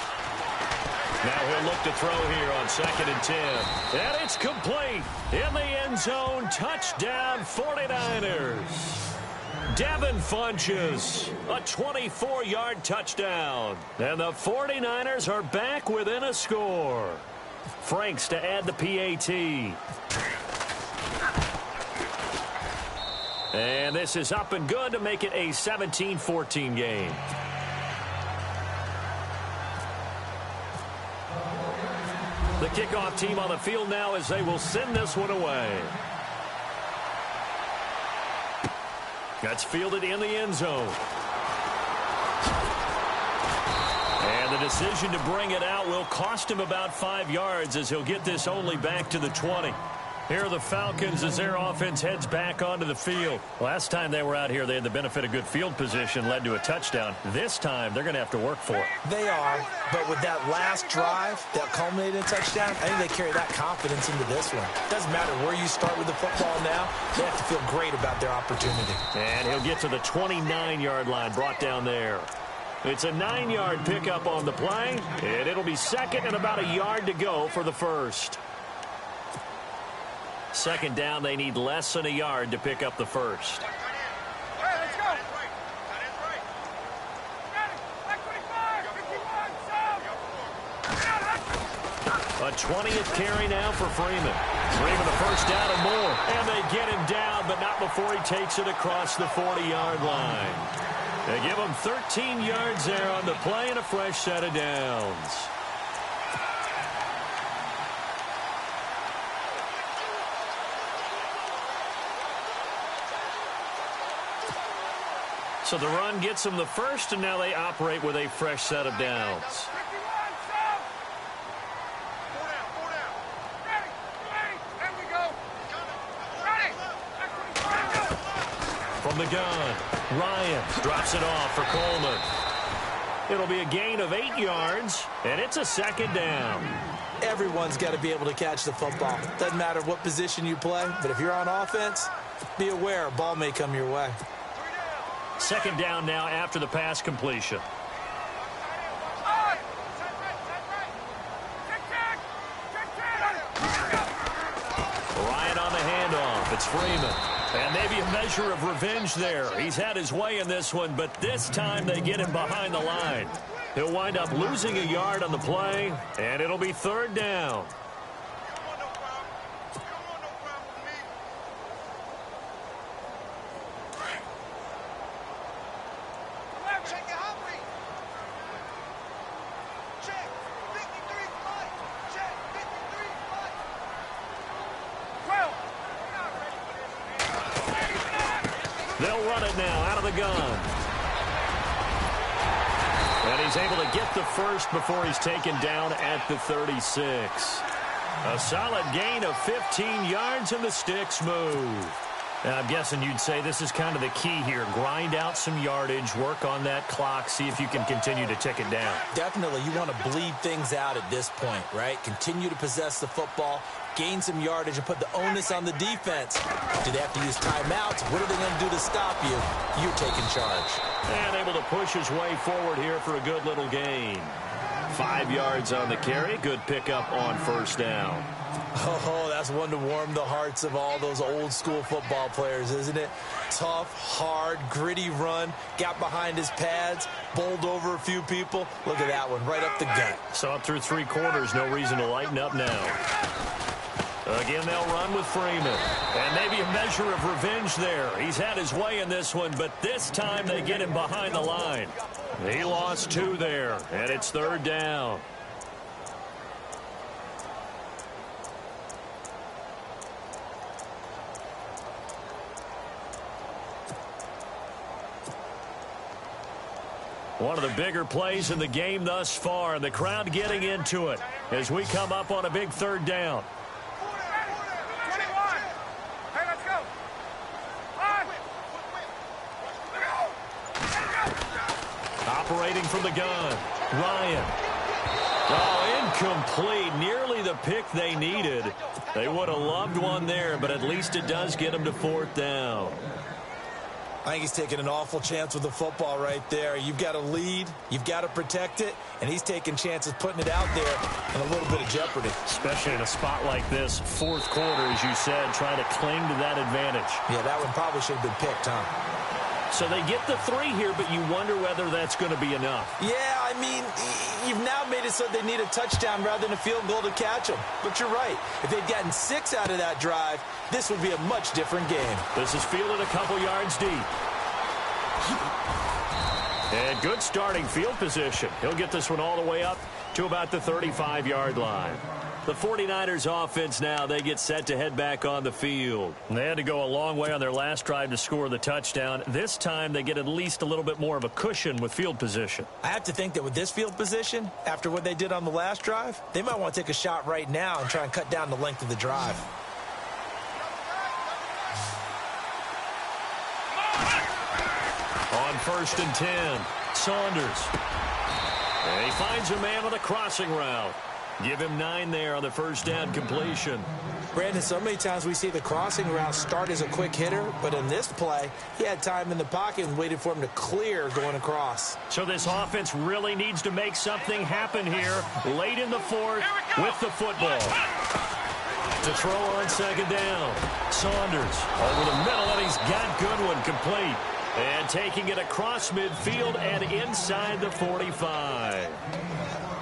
Now he'll look to throw here on 2nd and 10. And it's complete. In the end zone, touchdown 49ers. Devin Funchess, a 24-yard touchdown. And the 49ers are back within a score. Franks to add the PAT. And this is up and good to make it a 17-14 game. The kickoff team on the field now as they will send this one away. That's fielded in the end zone. And the decision to bring it out will cost him about 5 yards as he'll get this only back to the 20. Here are the Falcons as their offense heads back onto the field. Last time they were out here, they had the benefit of good field position, led to a touchdown. This time, they're going to have to work for it. They are, but with that last drive that culminated in a touchdown, I think they carry that confidence into this one. Doesn't matter where you start with the football now, they have to feel great about their opportunity. And he'll get to the 29-yard line, brought down there. It's a 9-yard pickup on the play, and it'll be 2nd and about a yard to go for the 1st. 2nd down, they need less than a yard to pick up the 1st. A 20th carry now for Freeman. Freeman the 1st down and more. And they get him down, but not before he takes it across the 40-yard line. They give him 13 yards there on the play and a fresh set of downs. So the run gets them the 1st, and now they operate with a fresh set of downs. From the gun, Ryan drops it off for Coleman. It'll be a gain of 8 yards, and it's a 2nd down. Everyone's got to be able to catch the football. Doesn't matter what position you play, but if you're on offense, be aware a ball may come your way. 2nd down now after the pass completion. Ryan on the handoff. It's Freeman. And maybe a measure of revenge there. He's had his way in this one, but this time they get him behind the line. He'll wind up losing a yard on the play, and it'll be 3rd down. They'll run it now out of the gun. And he's able to get the 1st before he's taken down at the 36. A solid gain of 15 yards, and the sticks move. And I'm guessing you'd say this is kind of the key here. Grind out some yardage, work on that clock, see if you can continue to tick it down. Definitely, you want to bleed things out at this point, right? Continue to possess the football, gain some yardage, and put the onus on the defense. Do they have to use timeouts? What are they going to do to stop you? You're taking charge. And able to push his way forward here for a good little gain. 5 yards on the carry. Good pickup on first down. Oh, that's one to warm the hearts of all those old school football players, isn't it? Tough, hard, gritty run. Got behind his pads, bowled over a few people. Look at that one, right up the gut. So up through 3 quarters, no reason to lighten up now. Again, they'll run with Freeman. And maybe a measure of revenge there. He's had his way in this one, but this time they get him behind the line. He lost 2 there, and it's 3rd down. One of the bigger plays in the game thus far, and the crowd getting into it as we come up on a big 3rd down. 21. Hey, let's go. Operating from the gun, Ryan. Oh, incomplete. Nearly the pick they needed. They would have loved one there, but at least it does get them to 4th down. I think he's taking an awful chance with the football right there. You've got to lead, you've got to protect it, and he's taking chances putting it out there in a little bit of jeopardy. Especially in a spot like this, 4th quarter, as you said, trying to cling to that advantage. Yeah, that one probably should have been picked, huh? So they get the 3 here, but you wonder whether that's going to be enough. Yeah, I mean, you've now made it so they need a touchdown rather than a field goal to catch them. But you're right. If they'd gotten 6 out of that drive, this would be a much different game. This is fielded a couple yards deep. And good starting field position. He'll get this one all the way up to about the 35-yard line. The 49ers offense now, they get set to head back on the field. They had to go a long way on their last drive to score the touchdown. This time they get at least a little bit more of a cushion with field position. I have to think that with this field position, after what they did on the last drive, they might want to take a shot right now and try and cut down the length of the drive. On 1st and 10, Saunders. And he finds a man with a crossing route. Give him 9 there on the 1st down completion. Brandon, so many times we see the crossing route start as a quick hitter, but in this play, he had time in the pocket and waited for him to clear going across. So this offense really needs to make something happen here late in the 4th with the football. To throw on 2nd down, Saunders over the middle, and he's got Goodwin complete. And taking it across midfield and inside the 45.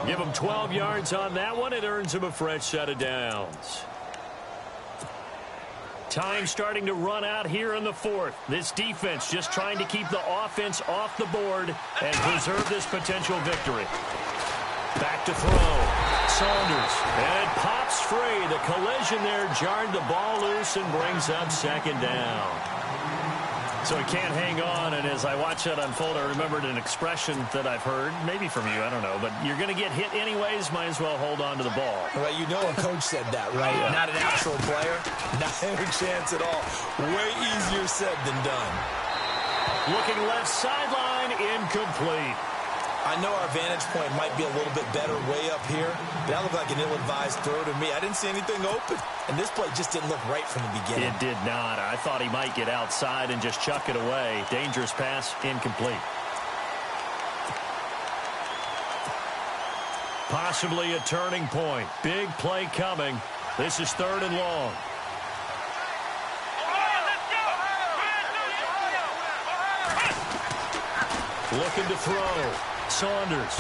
Give him 12 yards on that one. It earns him a fresh set of downs. Time starting to run out here in the 4th. This defense just trying to keep the offense off the board and preserve this potential victory. Back to throw. Saunders. And it pops free. The collision there jarred the ball loose and brings up 2nd down. So he can't hang on, and as I watch that unfold, I remembered an expression that I've heard, maybe from you, I don't know, but you're going to get hit anyways, might as well hold on to the ball. Well, you know a coach said that, right? Yeah. Not an actual player, not a chance at all. Way easier said than done. Looking left sideline, incomplete. I know our vantage point might be a little bit better way up here, but that looked like an ill-advised throw to me. I didn't see anything open, and this play just didn't look right from the beginning. It did not. I thought he might get outside and just chuck it away. Dangerous pass, incomplete. Possibly a turning point. Big play coming. This is 3rd and long. Looking to throw. Saunders.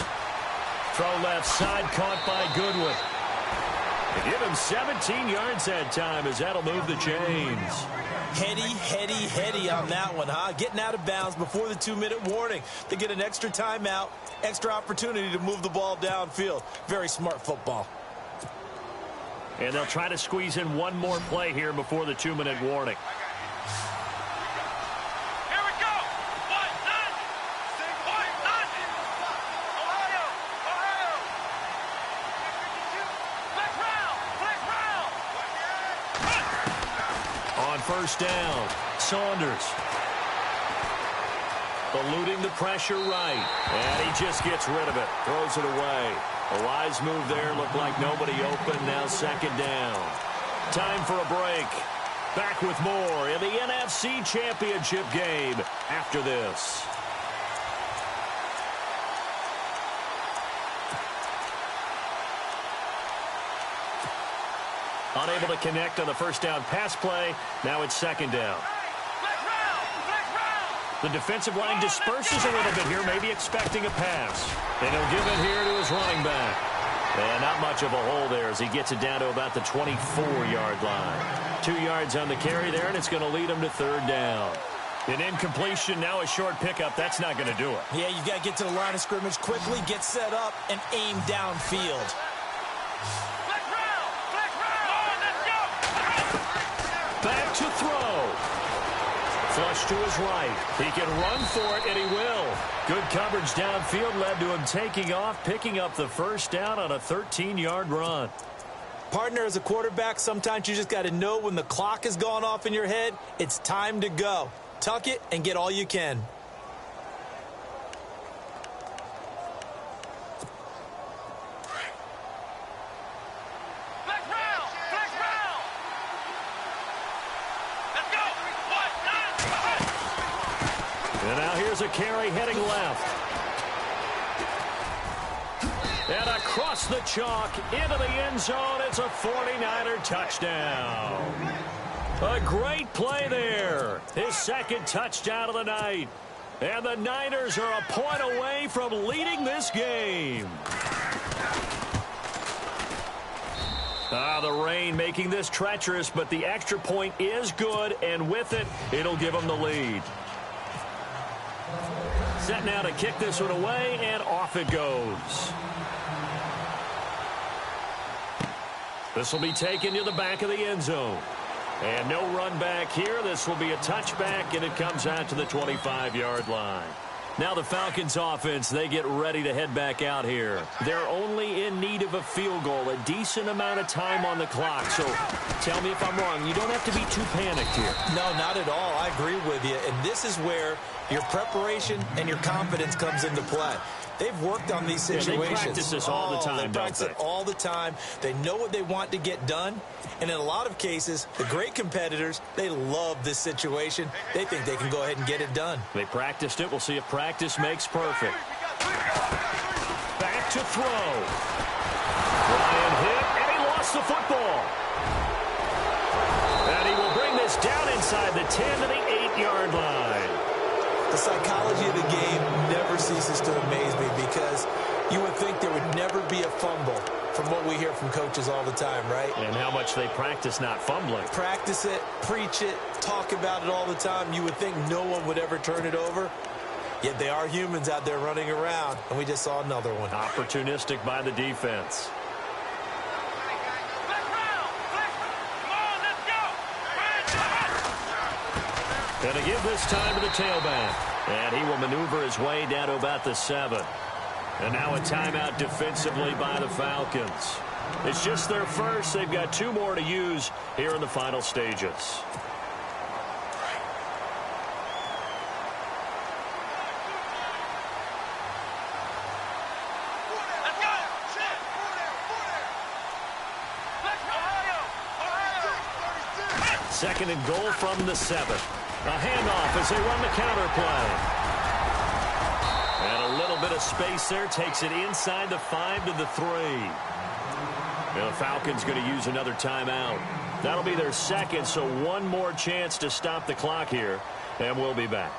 Throw left side, caught by Goodwin. They give him 17 yards that time as that'll move the chains. Heady on that one, huh? Getting out of bounds before the 2-minute warning. They get an extra timeout, extra opportunity to move the ball downfield. Very smart football. And they'll try to squeeze in one more play here before the 2-minute warning. first down. Saunders eluding the pressure right. And he just gets rid of it. Throws it away. A wise move there. Looked like nobody open. Now second down. Time for a break. Back with more in the NFC Championship game after this. Unable to connect on the first down pass play. Now it's second down. The defensive line disperses a little bit here, maybe expecting a pass. And he'll give it here to his running back. And not much of a hole there as he gets it down to about the 24-yard line. 2 yards on the carry there, and it's going to lead him to third down. An incompletion, now a short pickup. That's not going to do it. Yeah, you got to get to the line of scrimmage quickly, get set up, and aim downfield. Back to throw. Flush to his right. He can run for it, and he will. Good coverage downfield led to him taking off, picking up the first down on a 13-yard run. Partner, as a quarterback, sometimes you just got to know when the clock has gone off in your head, it's time to go. Tuck it and get all you can. And now here's a carry heading left. And across the chalk into the end zone. It's a 49er touchdown. A great play there. His second touchdown of the night. And the Niners are a point away from leading this game. The rain making this treacherous, but the extra point is good, and with it, it'll give them the lead. Set now to kick this one away, and off it goes. This will be taken to the back of the end zone. And no run back here. This will be a touchback, and it comes out to the 25-yard line. Now the Falcons offense, they get ready to head back out here. They're only in need of a field goal, a decent amount of time on the clock. So tell me if I'm wrong. You don't have to be too panicked here. No, not at all. I agree with you. And this is where your preparation and your confidence comes into play. They've worked on these situations. They practice this all the time, They practice it all the time. They know what they want to get done. And in a lot of cases, the great competitors, they love this situation. They think they can go ahead and get it done. They practiced it. We'll see if practice makes perfect. Back to throw. Ryan hit, and he lost the football. And he will bring this down inside the 10 to the 8-yard line. The psychology of the game never ceases to amaze me because you would think there would never be a fumble from what we hear from coaches all the time, right? And how much they practice not fumbling. Practice it, preach it, talk about it all the time. You would think no one would ever turn it over. Yet they are humans out there running around, and we just saw another one. Opportunistic by the defense. And to give this time to the tailback. And he will maneuver his way down to about the 7. And now a timeout defensively by the Falcons. It's just their first. They've got 2 more to use here in the final stages. Second and goal from the 7. A handoff as they run the counter play. And a little bit of space there. Takes it inside the 5 to the 3. And the Falcons going to use another timeout. That'll be their second, so one more chance to stop the clock here. And we'll be back.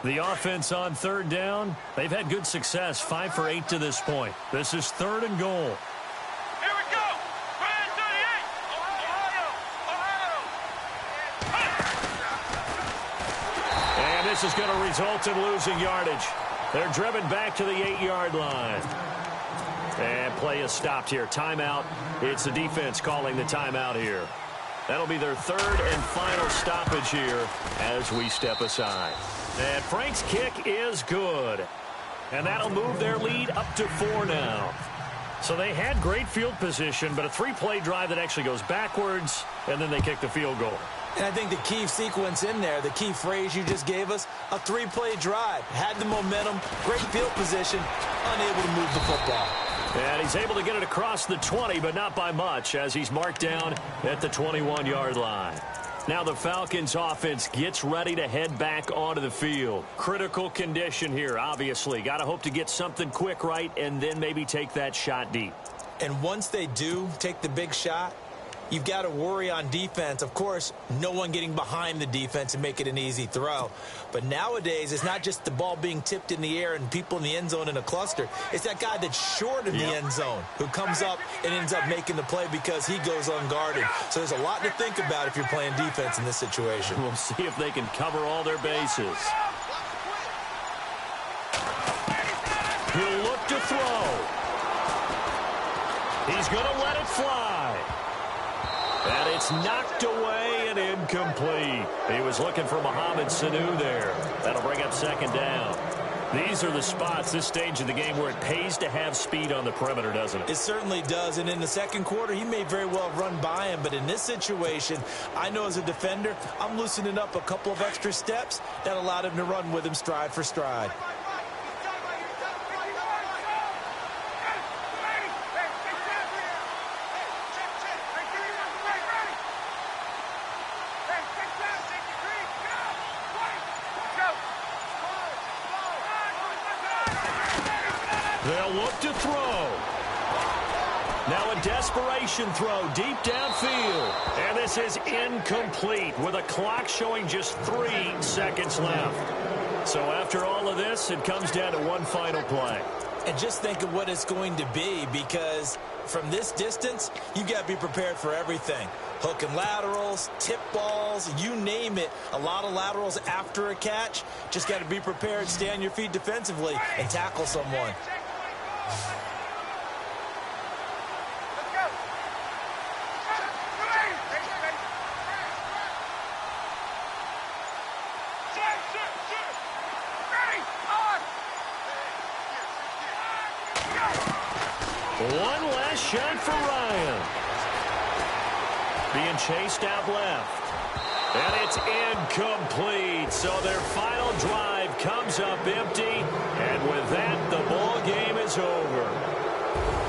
The offense on third down, they've had good success, 5 for 8 to this point. This is third and goal. Here we go. Brand 38. Ohio. And this is going to result in losing yardage. They're driven back to the 8-yard line. And play is stopped here. Timeout. It's the defense calling the timeout here. That'll be their third and final stoppage here as we step aside. And Frank's kick is good. And that'll move their lead up to 4 now. So they had great field position, but a 3-play drive that actually goes backwards, and then they kick the field goal. And I think the key sequence in there, the key phrase you just gave us, a 3-play drive. Had the momentum, great field position, unable to move the football. And he's able to get it across the 20, but not by much, as he's marked down at the 21-yard line. Now the Falcons offense gets ready to head back onto the field. Critical condition here, obviously. Got to hope to get something quick right and then maybe take that shot deep. And once they do take the big shot, you've got to worry on defense. Of course, no one getting behind the defense and make it an easy throw. But nowadays, it's not just the ball being tipped in the air and people in the end zone in a cluster. It's that guy that's short in the end zone who comes up and ends up making the play because he goes unguarded. So there's a lot to think about if you're playing defense in this situation. We'll see if they can cover all their bases. He'll look to throw. He's going to let it fly. And it's knocked away and incomplete. He was looking for Mohamed Sanu there. That'll bring up second down. These are the spots, this stage of the game, where it pays to have speed on the perimeter, doesn't it? It certainly does. And in the second quarter, he may very well run by him. But in this situation, I know as a defender, I'm loosening up a couple of extra steps that allowed him to run with him stride for stride. They'll look to throw. Now a desperation throw deep downfield. And this is incomplete with a clock showing just 3 seconds left. So after all of this, it comes down to one final play. And just think of what it's going to be, because from this distance, you got to be prepared for everything. Hook and laterals, tip balls, you name it. A lot of laterals after a catch. Just got to be prepared, stay on your feet defensively, and tackle someone. One last shot for Ryan. Being chased out left. And it's incomplete. So their final drive comes up empty. And with that, the ball game is over.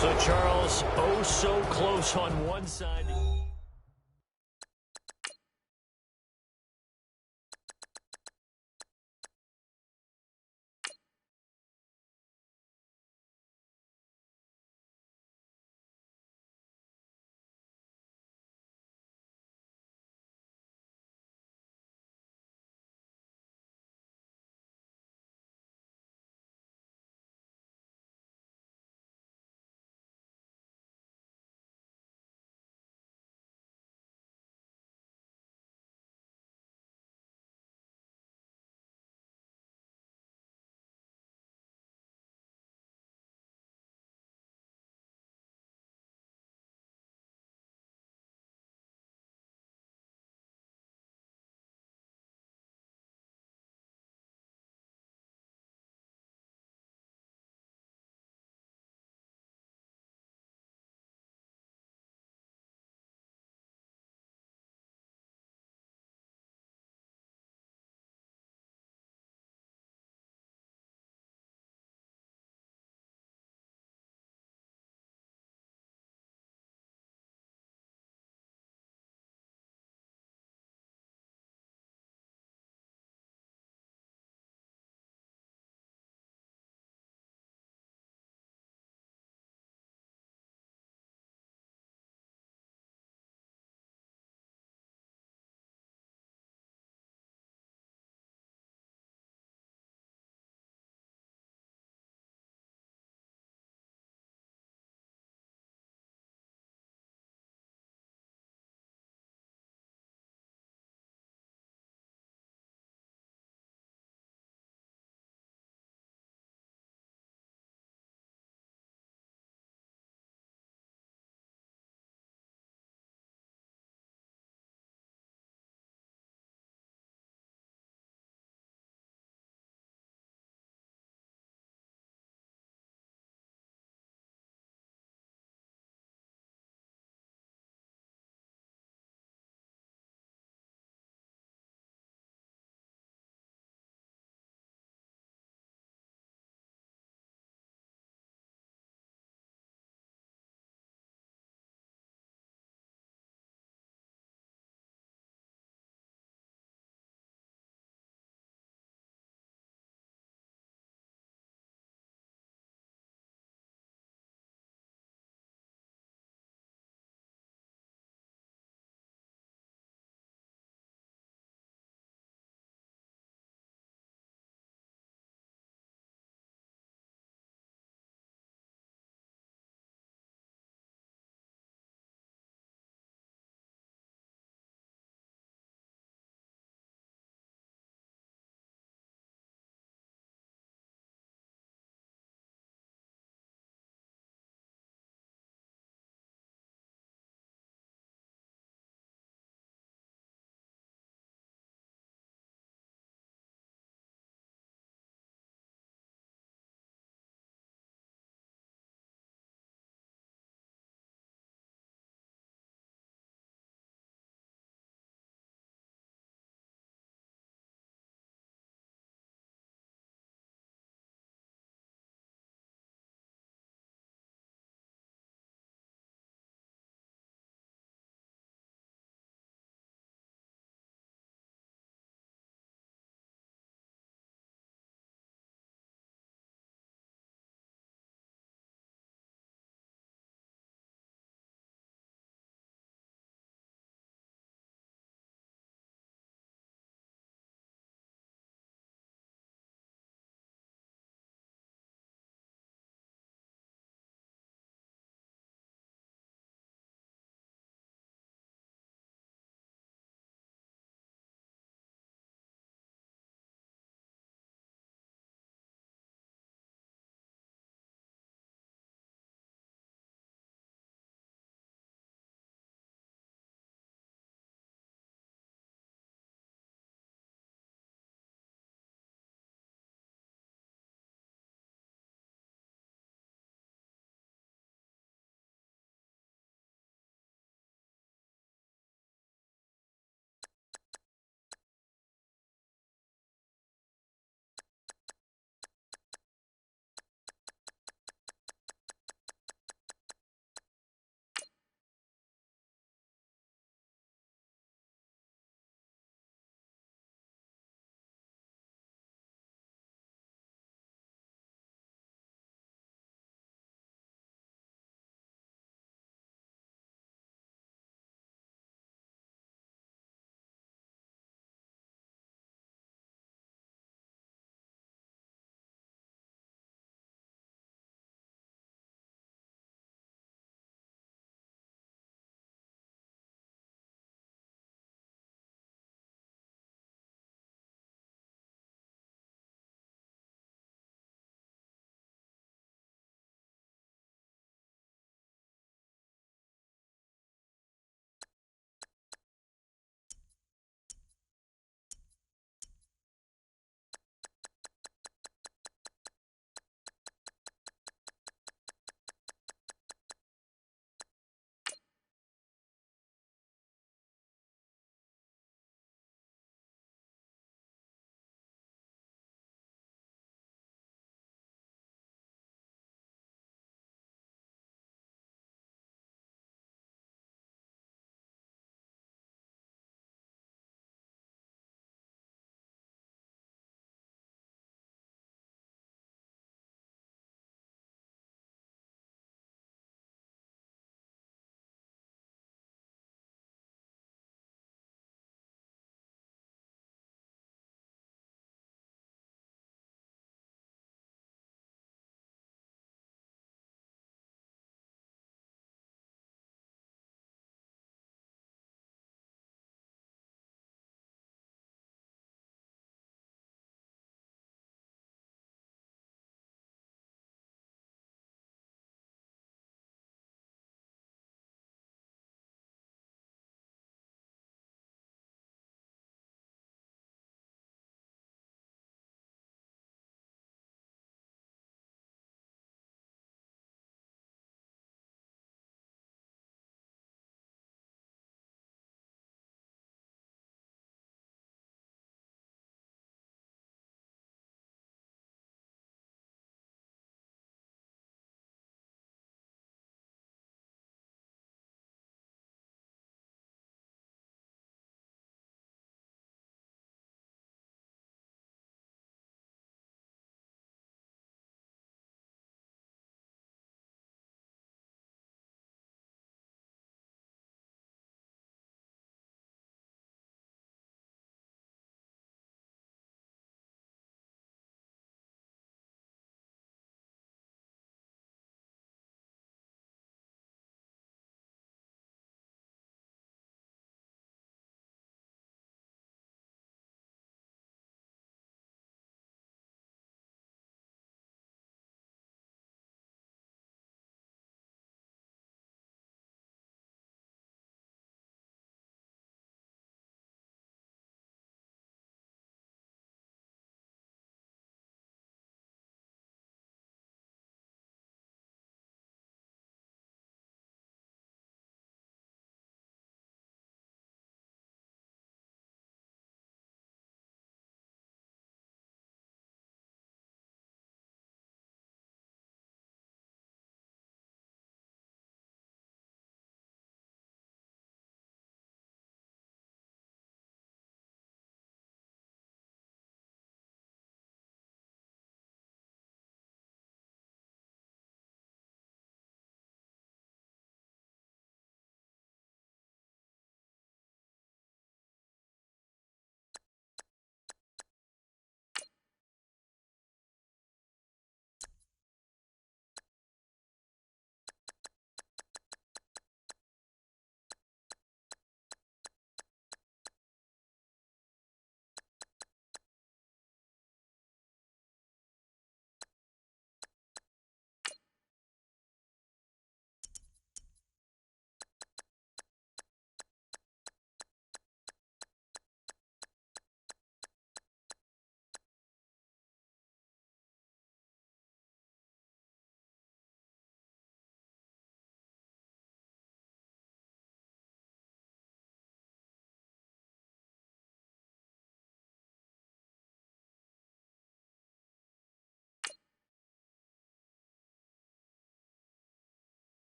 So, Charles, oh so close on one side.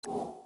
you.